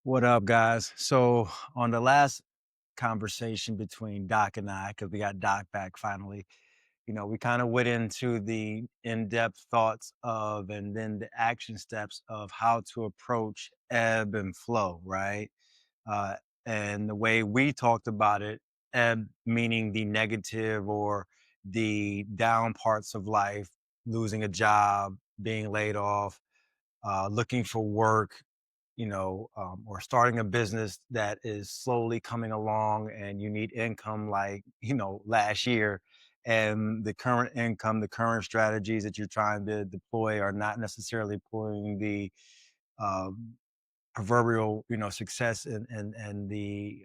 What up, guys? So, on the last conversation between Doc and I, because we got Doc back finally, we kind of went into the in depth thoughts of and then the action steps of how to approach ebb and flow, right? Uh, and the way we talked about it, ebb meaning the negative or the down parts of life, losing a job, being laid off, looking for work, or starting a business that is slowly coming along and you need income like, last year. And the current income, the current strategies that you're trying to deploy are not necessarily pulling the um, proverbial, success and the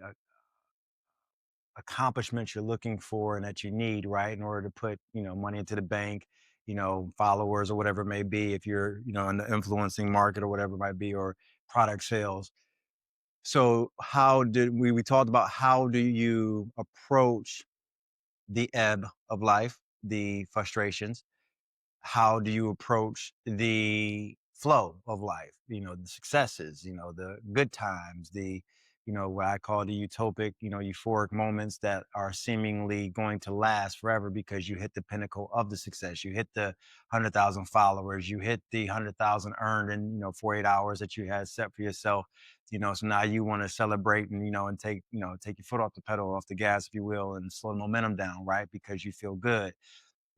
accomplishments you're looking for and that you need, right, in order to put, money into the bank, followers or whatever it may be, if you're, in the influencing market or whatever it might be, or product sales. So how did we talked about how do you approach the ebb of life, the frustrations? How do you approach the flow of life? The successes, the good times, the, what I call the utopic, euphoric moments that are seemingly going to last forever because you hit the pinnacle of the success. You hit the 100,000 followers, you hit the 100,000 earned in, 48 hours that you had set for yourself. So now you want to celebrate and, and take your foot off the pedal, off the gas, if you will, and slow the momentum down, right? Because you feel good.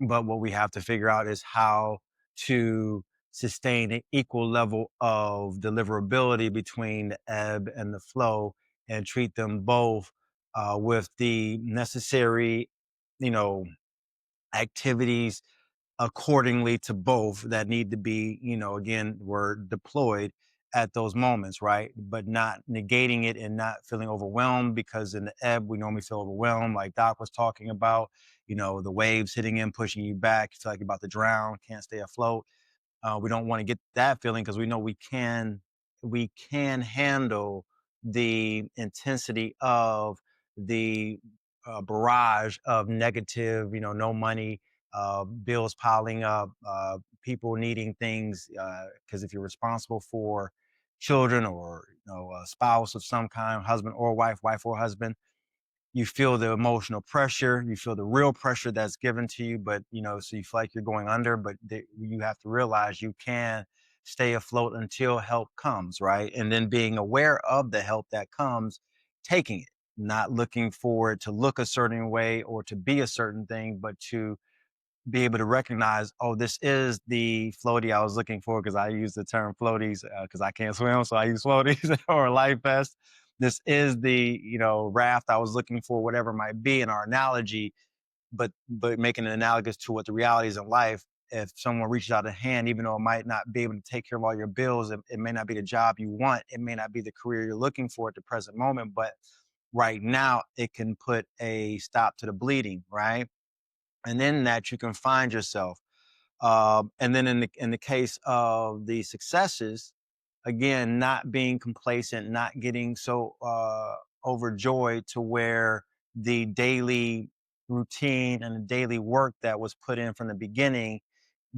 But what we have to figure out is how to sustain an equal level of deliverability between the ebb and the flow and treat them both with the necessary, you know, activities accordingly to both that need to be, again, were deployed at those moments, right? But not negating it and not feeling overwhelmed, because in the ebb, we normally feel overwhelmed, like Doc was talking about, the waves hitting in, pushing you back. You feel like you're about to drown, can't stay afloat. We don't want to get that feeling because we know we can handle the intensity of the barrage of negative, no money, bills piling up, people needing things. Because if you're responsible for children or a spouse of some kind, husband or wife, wife or husband, you feel the emotional pressure, you feel the real pressure that's given to you, but so you feel like you're going under, but you have to realize you can stay afloat until help comes, right? And then being aware of the help that comes, taking it, not looking for it to look a certain way or to be a certain thing, but to be able to recognize, oh, this is the floaty I was looking for, because I use the term floaties because I can't swim, so I use floaties or life vest. This is the raft I was looking for, whatever it might be in our analogy, but making it analogous to what the reality is in life. If someone reaches out a hand, even though it might not be able to take care of all your bills, it may not be the job you want, it may not be the career you're looking for at the present moment, but right now it can put a stop to the bleeding, right? And in that you can find yourself. And then in the case of the successes, again, not being complacent, not getting so overjoyed to where the daily routine and the daily work that was put in from the beginning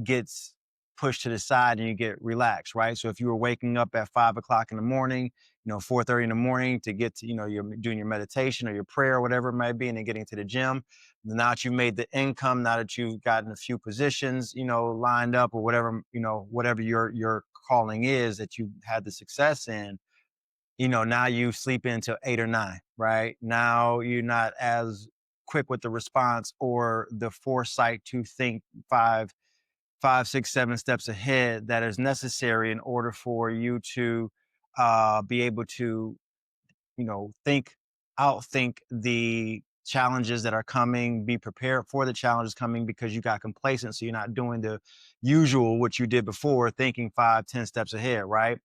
gets pushed to the side and you get relaxed, right? So if you were waking up at 5 o'clock in the morning, 4:30 in the morning to get to, you're doing your meditation or your prayer or whatever it might be, and then getting to the gym. Now that you've made the income, now that you've gotten a few positions, lined up or whatever, whatever your calling is that you had the success in, now you sleep until 8 or 9, right? Now you're not as quick with the response or the foresight to think five, 6, 7 steps ahead that is necessary in order for you to be able to, outthink the challenges that are coming, be prepared for the challenges coming because you got complacent. So you're not doing the usual, what you did before, thinking 5, 10 steps ahead, right?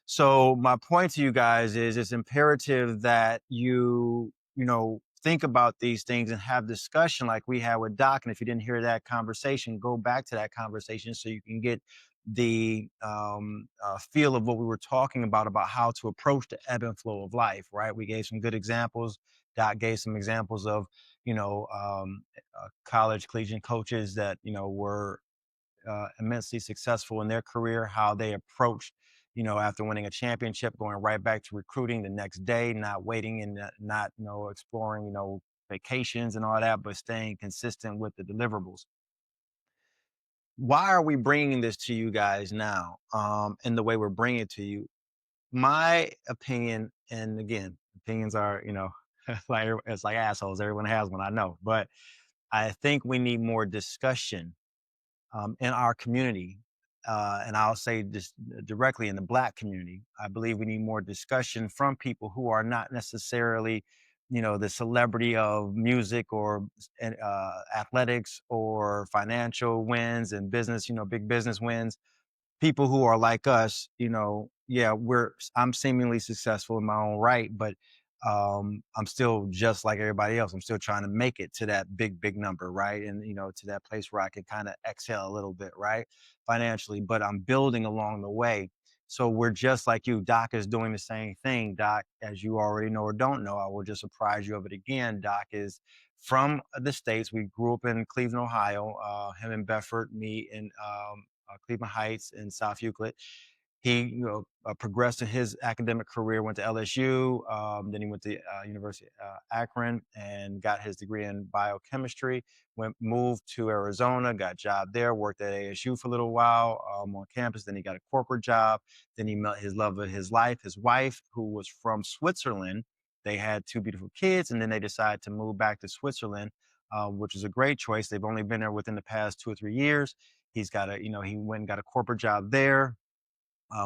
So my point to you guys is it's imperative that you think about these things and have discussion like we had with Doc. And if you didn't hear that conversation, go back to that conversation so you can get the feel of what we were talking about how to approach the ebb and flow of life, right? We gave some good examples. Doc gave some examples of, college collegiate coaches that, were immensely successful in their career, how they approached, after winning a championship, going right back to recruiting the next day, not waiting and not, exploring, vacations and all that, but staying consistent with the deliverables. Why are we bringing this to you guys now? And the way we're bringing it to you, my opinion, and again, opinions are, it's like assholes. Everyone has one, I know, but I think we need more discussion in our community. And I'll say this directly in the Black community. I believe we need more discussion from people who are not necessarily, the celebrity of music or athletics or financial wins and business, big business wins. People who are like us, yeah, I'm seemingly successful in my own right, but I'm still just like everybody else. I'm still trying to make it to that big number, right? And to that place where I can kind of exhale a little bit, right? Financially, but I'm building along the way. So we're just like you. Doc is doing the same thing. Doc, as you already know or don't know, I will just surprise you of it again. Doc is from the States. We grew up in Cleveland, Ohio. Him and Bedford, me in Cleveland Heights and South Euclid. He progressed in his academic career, went to LSU, then he went to University of Akron and got his degree in biochemistry, moved to Arizona, got a job there, worked at ASU for a little while on campus, then he got a corporate job, then he met his love of his life, his wife, who was from Switzerland. They had two beautiful kids, and then they decided to move back to Switzerland, which is a great choice. They've only been there within the past 2 or 3 years. He's got he went and got a corporate job there,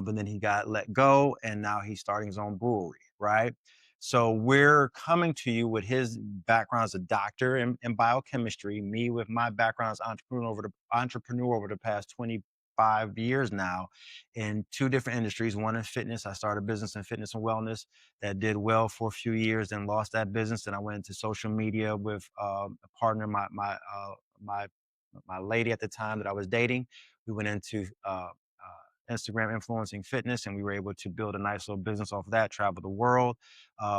but then he got let go, and now he's starting his own brewery, right? So we're coming to you with his background as a doctor in biochemistry, me with my background as entrepreneur over the past 25 years now in two different industries, one in fitness. I started a business in fitness and wellness that did well for a few years, then lost that business. And I went into social media with a partner, my lady at the time that I was dating. We went into Instagram influencing fitness, and we were able to build a nice little business off of that, travel the world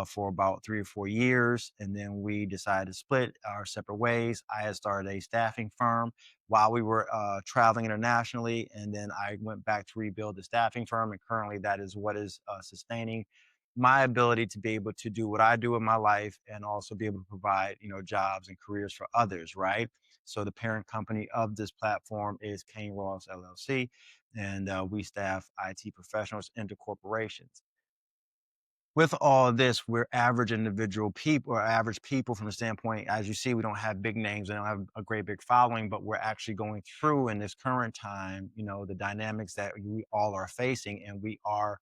for about 3 or 4 years. And then we decided to split our separate ways. I had started a staffing firm while we were traveling internationally. And then I went back to rebuild the staffing firm. And currently that is what is sustaining my ability to be able to do what I do in my life and also be able to provide, jobs and careers for others, right? So the parent company of this platform is Kane Ross LLC, and we staff IT professionals into corporations. With all of this, we're average individual people or average people from the standpoint, as you see, we don't have big names, we don't have a great big following, but we're actually going through in this current time, the dynamics that we all are facing, and we are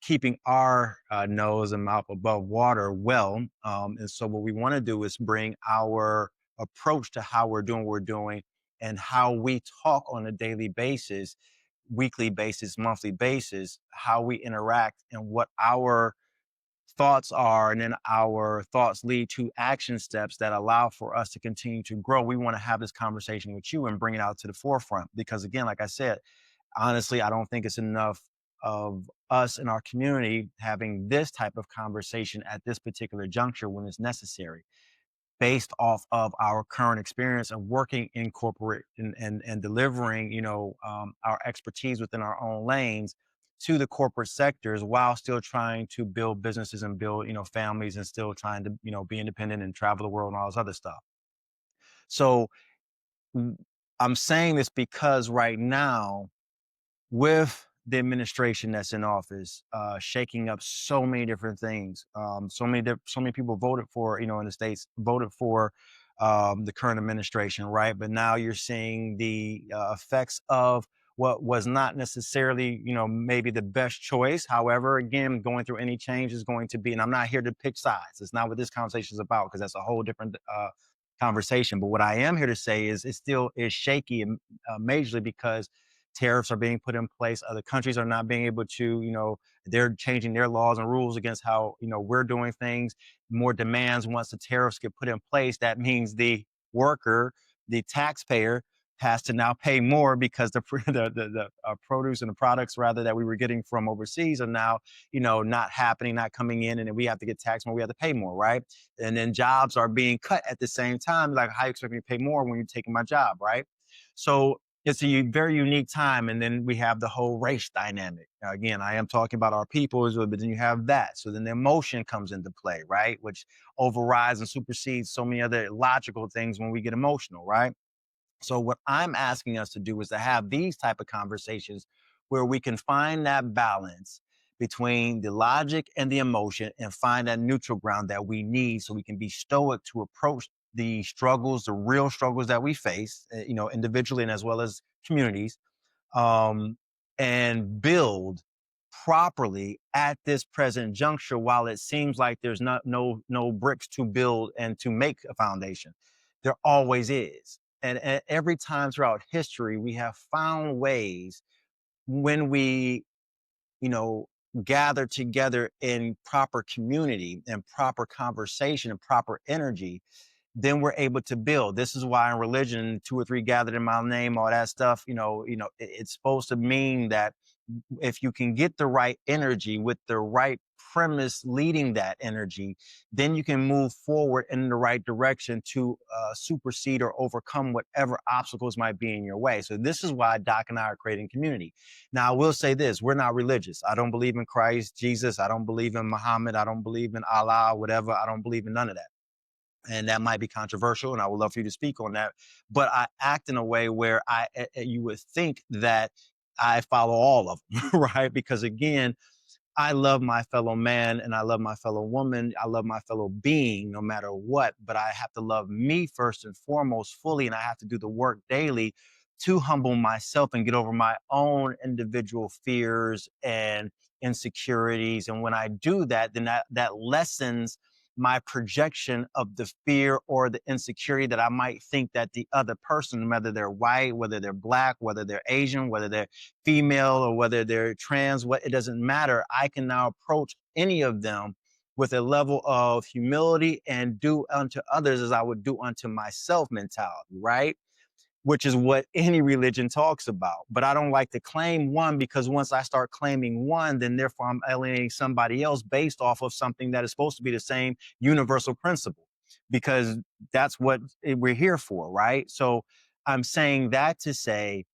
keeping our nose and mouth above water well. And so what we want to do is bring our approach to how we're doing what we're doing and how we talk on a daily basis, weekly basis, monthly basis, how we interact and what our thoughts are, and then our thoughts lead to action steps that allow for us to continue to grow. We want to have this conversation with you and bring it out to the forefront because, again, like I said, honestly, I don't think it's enough of us in our community having this type of conversation at this particular juncture when it's necessary, based off of our current experience of working in corporate and delivering, our expertise within our own lanes to the corporate sectors while still trying to build businesses and build, families and still trying to, be independent and travel the world and all this other stuff. So I'm saying this because right now, with the administration that's in office, shaking up so many different things. So many people voted for, in the states, voted for the current administration, right? But now you're seeing the effects of what was not necessarily, maybe the best choice. However, again, going through any change is going to be, and I'm not here to pick sides. It's not what this conversation is about because that's a whole different conversation. But what I am here to say is it still is shaky majorly because tariffs are being put in place. Other countries are not being able to, they're changing their laws and rules against how, we're doing things. More demands once the tariffs get put in place. That means the worker, the taxpayer, has to now pay more because the produce and the products rather that we were getting from overseas are now, not happening, not coming in, and then we have to get taxed more, we have to pay more, right? And then jobs are being cut at the same time. Like, how you expect me to pay more when you're taking my job, right? So it's a very unique time. And then we have the whole race dynamic. Now, again, I am talking about our people, but then you have that. So then the emotion comes into play, right? Which overrides and supersedes so many other logical things when we get emotional, right? So what I'm asking us to do is to have these type of conversations where we can find that balance between the logic and the emotion and find that neutral ground that we need so we can be stoic to approach the struggles, the real struggles that we face, individually and as well as communities, um, and build properly at this present juncture while it seems like there's no bricks to build and to make a foundation. There always is. And every time throughout history, we have found ways when we, you know, gather together in proper community and proper conversation and proper energy, then we're able to build. This is why in religion, two or three gathered in my name, all that stuff, it's supposed to mean that if you can get the right energy with the right premise leading that energy, then you can move forward in the right direction to supersede or overcome whatever obstacles might be in your way. So this is why Doc and I are creating community. Now, I will say this, we're not religious. I don't believe in Christ, Jesus. I don't believe in Muhammad. I don't believe in Allah, whatever. I don't believe in none of that. And that might be controversial, and I would love for you to speak on that. But I act in a way where you would think that I follow all of them, right? Because again, I love my fellow man and I love my fellow woman. I love my fellow being no matter what, but I have to love me first and foremost fully. And I have to do the work daily to humble myself and get over my own individual fears and insecurities. And when I do that, then that lessens my projection of the fear or the insecurity that I might think that the other person, whether they're white, whether they're black, whether they're Asian, whether they're female, or whether they're trans, it doesn't matter. I can now approach any of them with a level of humility and do unto others as I would do unto myself mentality, right? Which is what any religion talks about. But I don't like to claim one, because once I start claiming one, then therefore I'm alienating somebody else based off of something that is supposed to be the same universal principle, because that's what we're here for, right? So I'm saying that to say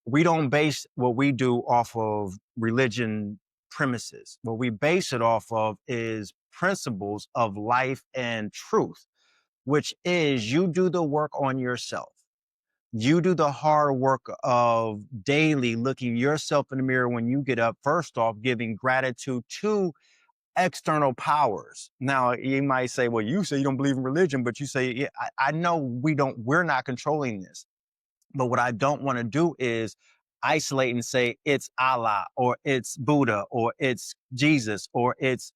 we don't base what we do off of religion premises. What we base it off of is principles of life and truth, which is you do the work on yourself. You do the hard work of daily looking yourself in the mirror when you get up, first off, giving gratitude to external powers. Now, you might say, well, you say you don't believe in religion, but you say, yeah, I know we're not controlling this. But what I don't want to do is isolate and say it's Allah or it's Buddha or it's Jesus or it's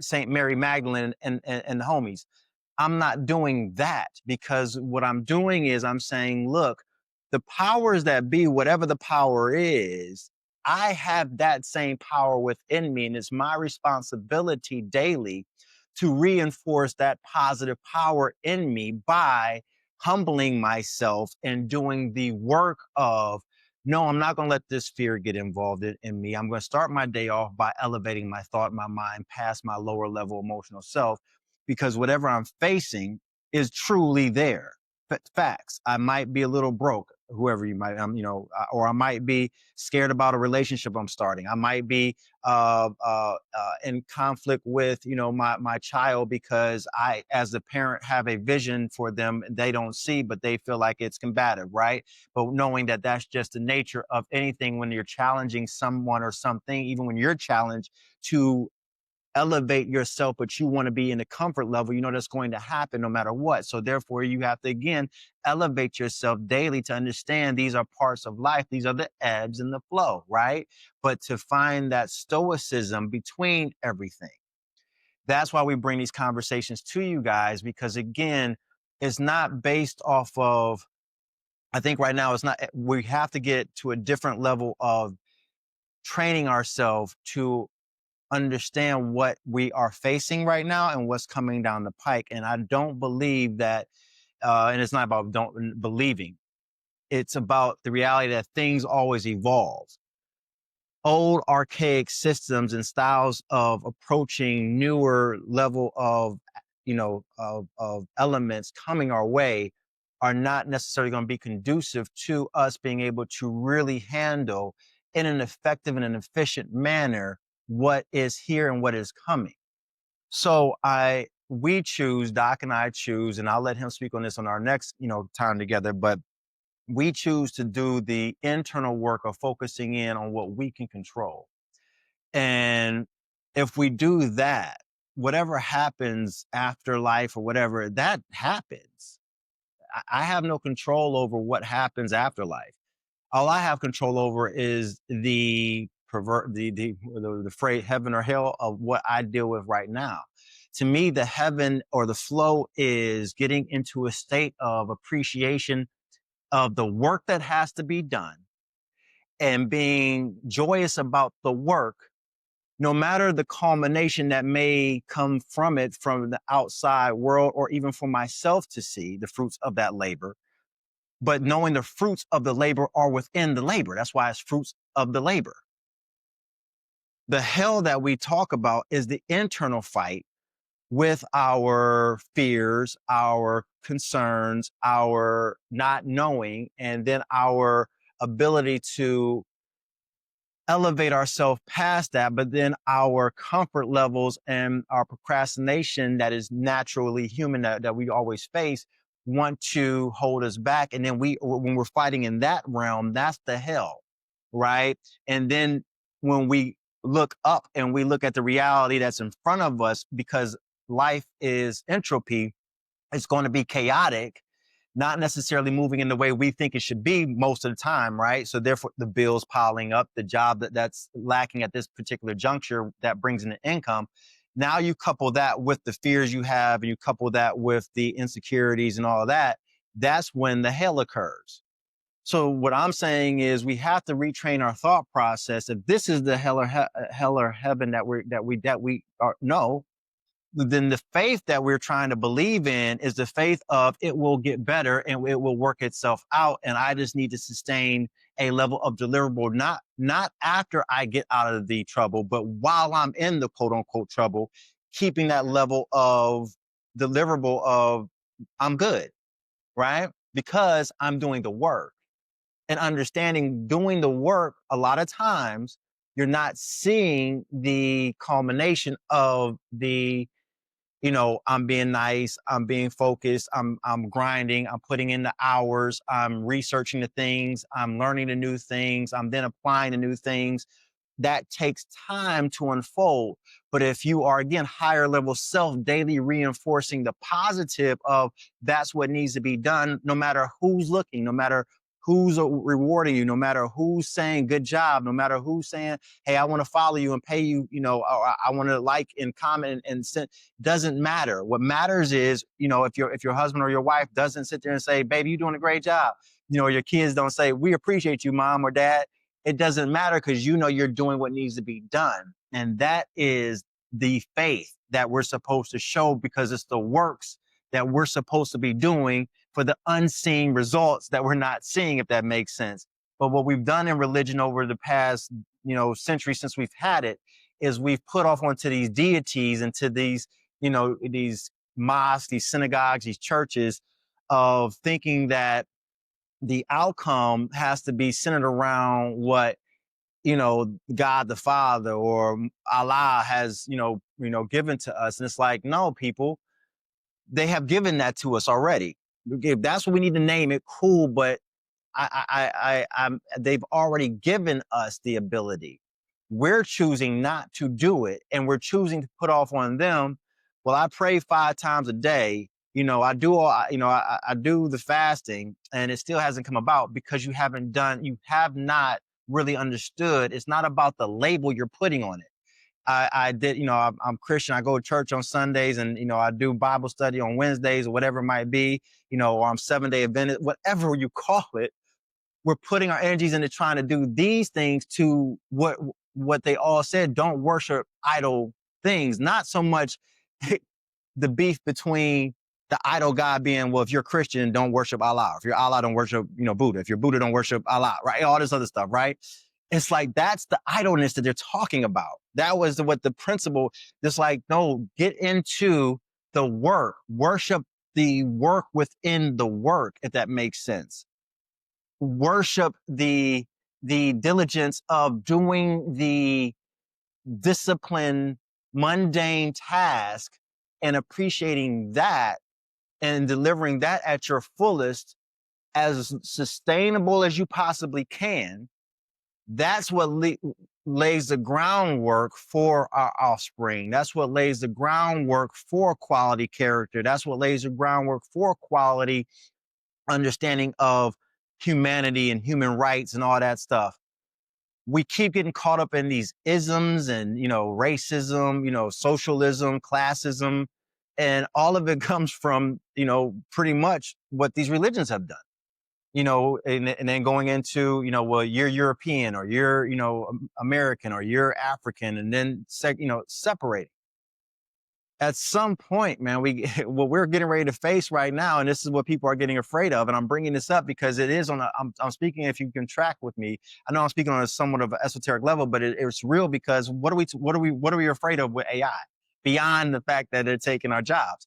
Saint Mary Magdalene and the homies. I'm not doing that, because what I'm doing is I'm saying, look, the powers that be, whatever the power is, I have that same power within me. And it's my responsibility daily to reinforce that positive power in me by humbling myself and doing the work of, no, I'm not going to let this fear get involved in me. I'm going to start my day off by elevating my thought, my mind past my lower level emotional self, because whatever I'm facing is truly there. Facts. I might be a little broke, whoever you might, or I might be scared about a relationship I'm starting. I might be in conflict with, my child, because I, as the parent, have a vision for them they don't see, but they feel like it's combative, right? But knowing that that's just the nature of anything when you're challenging someone or something, even when you're challenged to elevate yourself, but you want to be in the comfort level, that's going to happen no matter what. So therefore, you have to, again, elevate yourself daily to understand these are parts of life. These are the ebbs and the flow, right? But to find that stoicism between everything. That's why we bring these conversations to you guys, because again, it's not based off of, I think right now it's not, we have to get to a different level of training ourselves to understand what we are facing right now and what's coming down the pike. And I don't believe that, and it's not about don't believing. It's about the reality that things always evolve. Old archaic systems and styles of approaching newer level of, of elements coming our way are not necessarily going to be conducive to us being able to really handle in an effective and an efficient manner what is here and what is coming. So we choose, Doc and I choose, and I'll let him speak on this on our next, time together, but we choose to do the internal work of focusing in on what we can control. And if we do that, whatever happens after life or whatever, that happens. I have no control over what happens after life. All I have control over is the phrase heaven or hell of what I deal with right now. To me, the heaven or the flow is getting into a state of appreciation of the work that has to be done and being joyous about the work, no matter the culmination that may come from it from the outside world or even for myself to see the fruits of that labor. But knowing the fruits of the labor are within the labor. That's why it's fruits of the labor. The hell that we talk about is the internal fight with our fears, our concerns, our not knowing, and then our ability to elevate ourselves past that, but then our comfort levels and our procrastination that is naturally human that we always face want to hold us back. And then when we're fighting in that realm, that's the hell, right? And then when we look up and we look at the reality that's in front of us, because life is entropy, it's going to be chaotic, not necessarily moving in the way we think it should be most of the time, right? So therefore the bills piling up, the job that's lacking at this particular juncture that brings in the income. Now you couple that with the fears you have and you couple that with the insecurities and all of that, that's when the hell occurs. So what I'm saying is we have to retrain our thought process. If this is the hell or heaven that we are, no, then the faith that we're trying to believe in is the faith of it will get better and it will work itself out. And I just need to sustain a level of deliverable, not after I get out of the trouble, but while I'm in the quote unquote trouble, keeping that level of deliverable of I'm good, right? Because I'm doing the work and understanding doing the work. A lot of times you're not seeing the culmination of I'm being nice, I'm being focused, I'm grinding, I'm putting in the hours, I'm researching the things, I'm learning the new things, I'm then applying the new things. That takes time to unfold. But if you are, again, higher level self, daily reinforcing the positive of that's what needs to be done, no matter who's looking, no matter who's rewarding you, no matter who's saying good job, no matter who's saying, hey, I want to follow you and pay you, or I want to like and comment and send, doesn't matter. What matters is, if your husband or your wife doesn't sit there and say, baby, you're doing a great job. Your kids don't say, we appreciate you, mom or dad. It doesn't matter because you're doing what needs to be done. And that is the faith that we're supposed to show because it's the works that we're supposed to be doing for the unseen results that we're not seeing, if that makes sense. But what we've done in religion over the past, century since we've had it is we've put off onto these deities and to these, these mosques, these synagogues, these churches of thinking that the outcome has to be centered around what God the Father or Allah has given to us. And it's like, no, people, they have given that to us already. If that's what we need to name it, cool. But they've already given us the ability. We're choosing not to do it, and we're choosing to put off on them. Well, I pray 5 times a day. I do I do the fasting, and it still hasn't come about because you have not really understood. It's not about the label you're putting on it. I did, I'm Christian. I go to church on Sundays and, I do Bible study on Wednesdays or whatever it might be, or I'm 7-day Adventist, whatever you call it. We're putting our energies into trying to do these things to what they all said. Don't worship idol things, not so much the beef between the idol God being, well, if you're Christian, don't worship Allah. If you're Allah, don't worship, Buddha. If you're Buddha, don't worship Allah, right? All this other stuff, right? It's like, that's the idleness that they're talking about. That was what the principle, just like, no, get into the work, worship the work within the work, if that makes sense. Worship the diligence of doing the discipline, mundane task and appreciating that and delivering that at your fullest as sustainable as you possibly can. That's what lays the groundwork for our offspring. That's what lays the groundwork for quality character. That's what lays the groundwork for quality understanding of humanity and human rights and all that stuff. We keep getting caught up in these isms and, racism, socialism, classism, and all of it comes from, pretty much what these religions have done. And then going into, well, you're European or you're, American or you're African, and then, separating. At some point, man, what we're getting ready to face right now, and this is what people are getting afraid of. And I'm bringing this up because it is I'm speaking, if you can track with me, I know I'm speaking on a somewhat of an esoteric level, but it's real because what are we afraid of with AI beyond the fact that they're taking our jobs?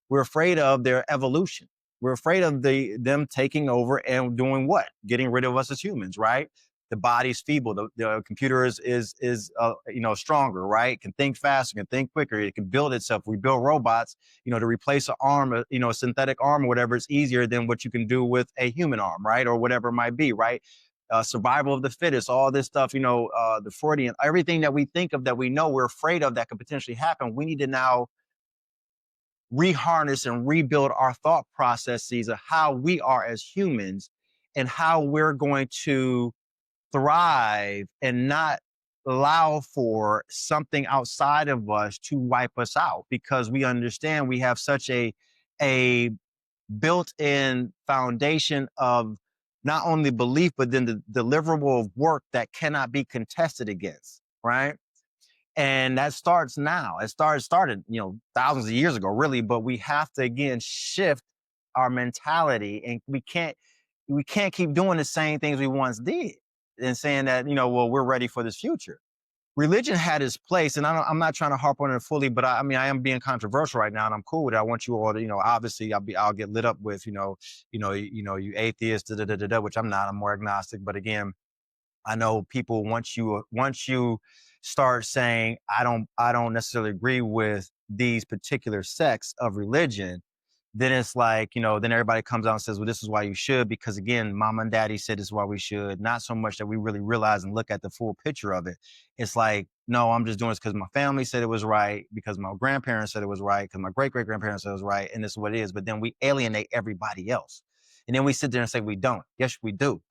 We're afraid of their evolution. We're afraid of them taking over and doing what? Getting rid of us as humans, right? The body's feeble. The computer is stronger, right? Can think faster, can think quicker. It can build itself. We build robots, to replace an arm, a synthetic arm or whatever. It's easier than what you can do with a human arm, right? Or whatever it might be, right? Survival of the fittest, all this stuff, the Freudian, everything that we think of that we know we're afraid of that could potentially happen. We need to now reharness and rebuild our thought processes of how we are as humans and how we're going to thrive and not allow for something outside of us to wipe us out, because we understand we have such a built-in foundation of not only belief but then the deliverable of work that cannot be contested against, right? And that starts now. It started, thousands of years ago, really. But we have to again shift our mentality, and we can't keep doing the same things we once did, and saying that well, we're ready for this future. Religion had its place, and I'm not trying to harp on it fully, but I am being controversial right now, and I'm cool with it. I want you all to, obviously, I'll get lit up with, you atheists, which I'm not. I'm more agnostic, but again, I know people, once you start saying, I don't necessarily agree with these particular sects of religion, then it's like, then everybody comes out and says, well, this is why you should, because again, mom and daddy said this is why we should. Not so much that we really realize and look at the full picture of it. It's like, no, I'm just doing this because my family said it was right, because my grandparents said it was right, because my great-great-grandparents said it was right, and this is what it is. But then we alienate everybody else. And then we sit there and say, we don't. Yes, we do.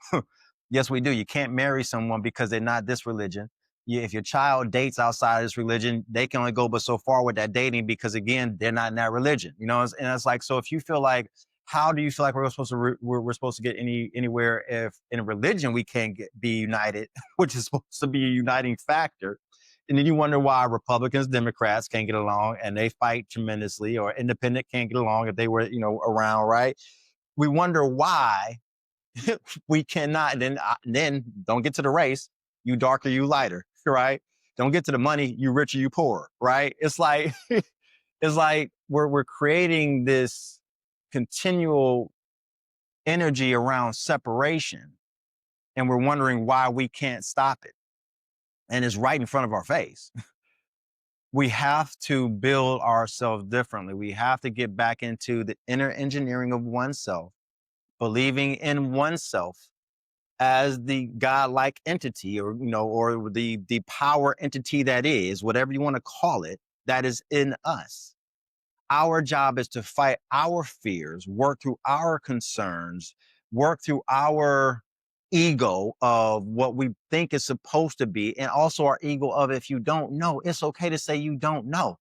Yes, we do. You can't marry someone because they're not this religion. If your child dates outside of this religion, they can only go but so far with that dating, because again, they're not in that religion. And it's like, so if you feel like, how do you feel like we're supposed to we're supposed to get anywhere if in a religion we can't be united, which is supposed to be a uniting factor? And then you wonder why Republicans, Democrats can't get along, and they fight tremendously, or independent can't get along if they were around, right? We wonder why we cannot. And then don't get to the race, you darker, you lighter, right? Don't get to the money, you richer, you poor, right? It's like it's like we're creating this continual energy around separation, and we're wondering why we can't stop it. And it's right in front of our face. We have to build ourselves differently. We have to get back into the inner engineering of oneself, believing in oneself as the godlike entity, or the power entity that is, whatever you want to call it, that is in us. Our job is to fight our fears, work through our concerns, work through our ego of what we think is supposed to be, and also our ego of, if you don't know, it's okay to say you don't know.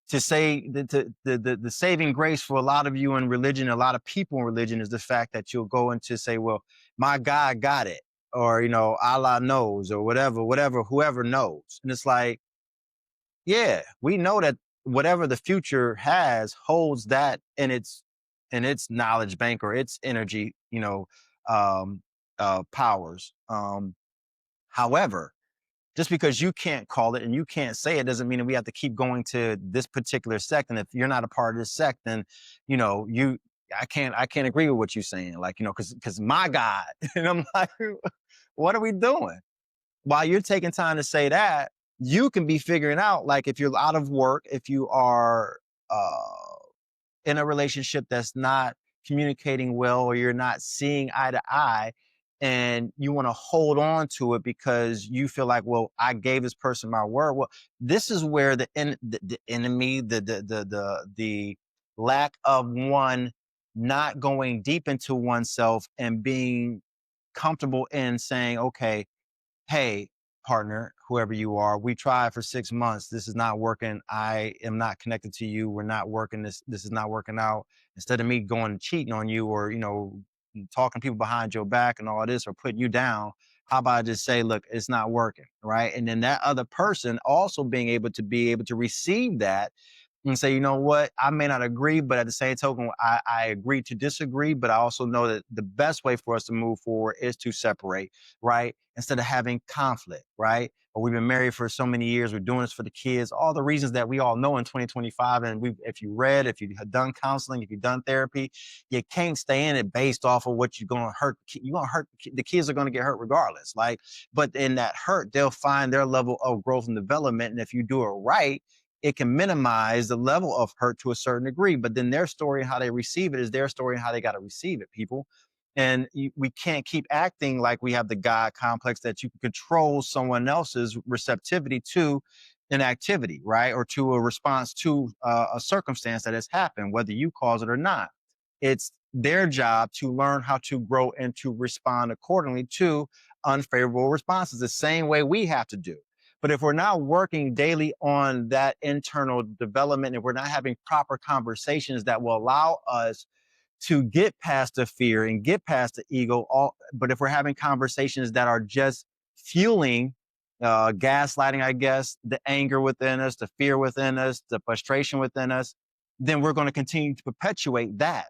To say the saving grace for a lot of you in religion, a lot of people in religion, is the fact that you'll go into say, well, my God got it, or Allah knows, or whatever, whoever knows. And it's like, yeah, we know that whatever the future has holds that in its knowledge bank, or its energy, powers. However, Just because you can't call it and you can't say it doesn't mean that we have to keep going to this particular sect. And if you're not a part of this sect, then, you know, I can't agree with what you're saying. Like, you know, because my God. And I'm like, what are we doing? While you're taking time to say that, you can be figuring out, like, if you're out of work, if you are in a relationship that's not communicating well, or you're not seeing eye to eye, and you want to hold on to it because you feel like, well, I gave this person my word. Well, this is where the enemy, the lack of one not going deep into oneself and being comfortable in saying, okay, hey, partner, whoever you are, we tried for 6 months. This is not working. I am not connected to you. We're not working. This is not working out. Instead of me going and cheating on you, or, you know, talking to people behind your back and all this, or putting you down, how about I just say, look, it's not working, right? And then that other person also being able to receive that and say, you know what, I may not agree, but at the same token, I agree to disagree. But I also know that the best way for us to move forward is to separate, right? Instead of having conflict, right? Or we've been married for so many years, we're doing this for the kids, all the reasons that we all know in 2025. And if you read, if you have done counseling, if you've done therapy, you can't stay in it based off of what you're going to hurt. You're going to hurt, the kids are going to get hurt regardless. Like, but in that hurt, they'll find their level of growth and development. And if you do it right, it can minimize the level of hurt to a certain degree. But then their story and how they receive it is their story and how they got to receive it, people. And we can't keep acting like we have the God complex that you can control someone else's receptivity to an activity, right? Or to a response to a circumstance that has happened, whether you cause it or not. It's their job to learn how to grow and to respond accordingly to unfavorable responses, the same way we have to do. But if we're not working daily on that internal development, and we're not having proper conversations that will allow us to get past the fear and get past the ego, but if we're having conversations that are just fueling, gaslighting, I guess, the anger within us, the fear within us, the frustration within us, then we're going to continue to perpetuate that.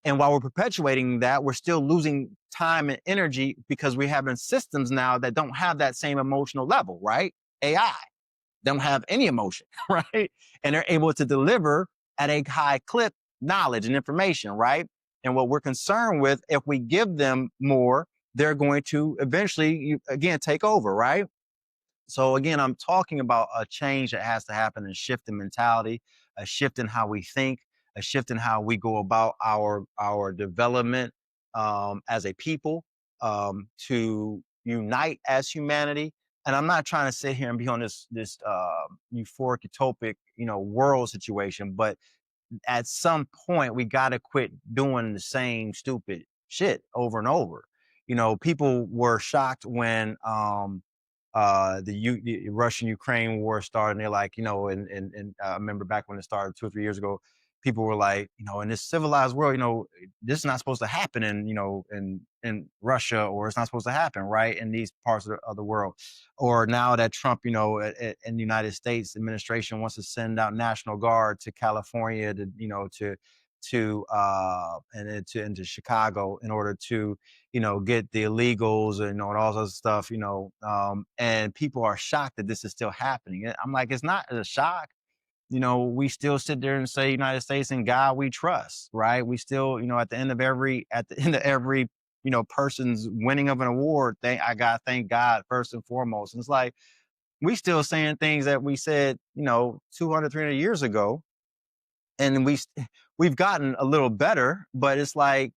And while we're perpetuating that, we're still losing time and energy because we're having systems now that don't have that same emotional level, right? AI don't have any emotion, right? And they're able to deliver at a high clip knowledge and information, right? And what we're concerned with, if we give them more, they're going to eventually, again, take over, right? So again, I'm talking about a change that has to happen, and shift in mentality, a shift in how we think, a shift in how we go about our development as a people, to unite as humanity. And I'm not trying to sit here and be on this euphoric, utopic, you know, world situation, but at some point we got to quit doing the same stupid shit over and over. You know, people were shocked when the Russian Ukraine war started, and they're like, you know, and I remember back when it started 2 or 3 years ago, people were like, you know, in this civilized world, you know, this is not supposed to happen in, you know, in Russia, or it's not supposed to happen, right, in these parts of the world. Or now that Trump, you know, in the United States administration wants to send out National Guard to California to, you know, into Chicago in order to, you know, get the illegals and, you know, and all this stuff, you know, and people are shocked that this is still happening. I'm like, it's not a shock. You know, we still sit there and say United States and God we trust, right? We still, you know, at the end of every, you know, person's winning of an award, I got to thank God first and foremost. And it's like, we still saying things that we said, you know, 200, 300 years ago. And we've gotten a little better, but it's like,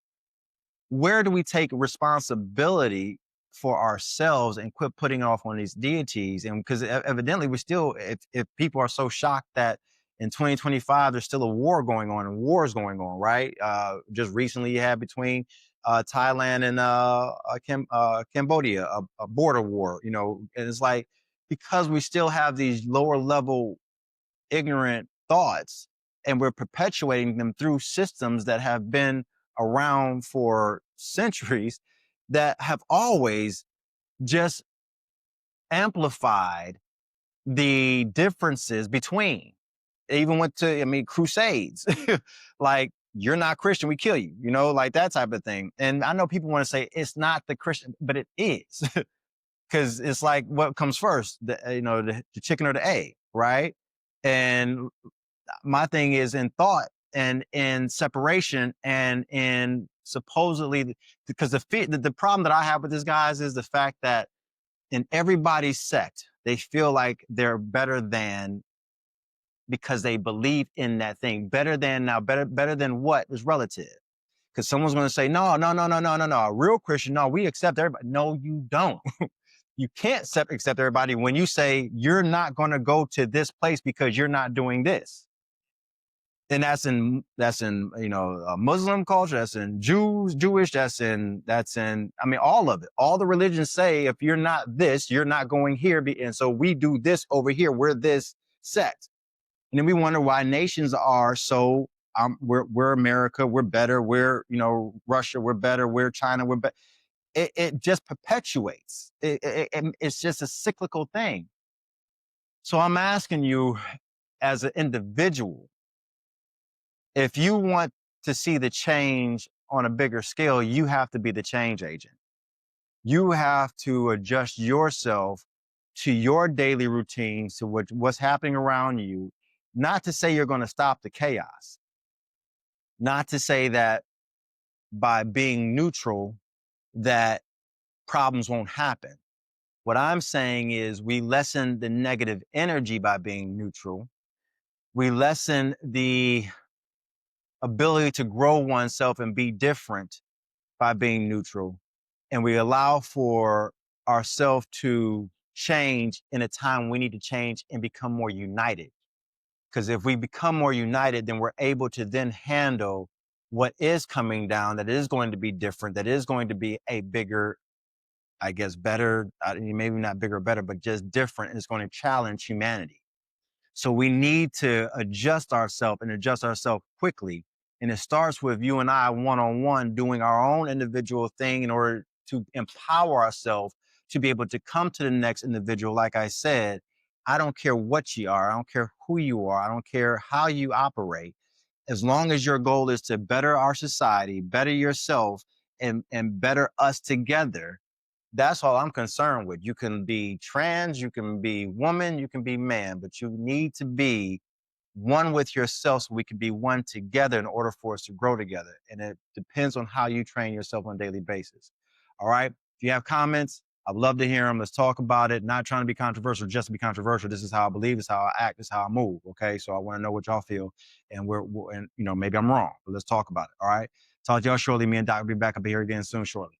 where do we take responsibility for ourselves and quit putting it off on these deities? And because evidently we still, if people are so shocked that in 2025 there's still a war going on, and wars going on, right? Just recently you had between Thailand and Cambodia a border war, you know, and it's like, because we still have these lower level ignorant thoughts, and we're perpetuating them through systems that have been around for centuries, that have always just amplified the differences between. They even went to, I mean, crusades. Like, you're not Christian, we kill you, you know, like that type of thing. And I know people want to say it's not the Christian, but it is. because it's like what comes first, the chicken or the egg, right? And my thing is in thought and in separation and in supposedly, because the problem that I have with these guys is the fact that in everybody's sect, they feel like they're better than because they believe in that thing. Better than now, better than what is relative. Because someone's going to say, no, no, no, no, no, no, no. A real Christian, no, we accept everybody. No, you don't. You can't accept everybody when you say you're not going to go to this place because you're not doing this. And that's in Muslim culture, that's in Jewish, I mean, all of it. All the religions say if you're not this, you're not going here. And so we do this over here. We're this sect. And then we wonder why nations are so we're America, we're better, we're Russia, we're better, we're China, we're better. It just perpetuates. It's just a cyclical thing. So I'm asking you as an individual, if you want to see the change on a bigger scale, you have to be the change agent. You have to adjust yourself to your daily routines, to what's happening around you. Not to say you're going to stop the chaos. Not to say that by being neutral, that problems won't happen. What I'm saying is we lessen the negative energy by being neutral. We lessen the ability to grow oneself and be different by being neutral. And we allow for ourselves to change in a time we need to change and become more united. Because if we become more united, then we're able to then handle what is coming down, that is going to be different, that is going to be a bigger, I guess, better, maybe not bigger or better, but just different. And it's going to challenge humanity. So we need to adjust ourselves and adjust ourselves quickly. And it starts with you and I one-on-one doing our own individual thing in order to empower ourselves to be able to come to the next individual. Like I said, I don't care what you are. I don't care who you are. I don't care how you operate. As long as your goal is to better our society, better yourself, and better us together, that's all I'm concerned with. You can be trans, you can be woman, you can be man, but you need to be one with yourself so we can be one together in order for us to grow together. And it depends on how you train yourself on a daily basis. All right. If you have comments, I'd love to hear them. Let's talk about it. Not trying to be controversial, just to be controversial. This is how I believe, this is how I act, this is how I move. Okay. So I want to know what y'all feel. And and maybe I'm wrong, but let's talk about it. All right. Talk to y'all shortly. Me and Doc will be back up here again soon shortly.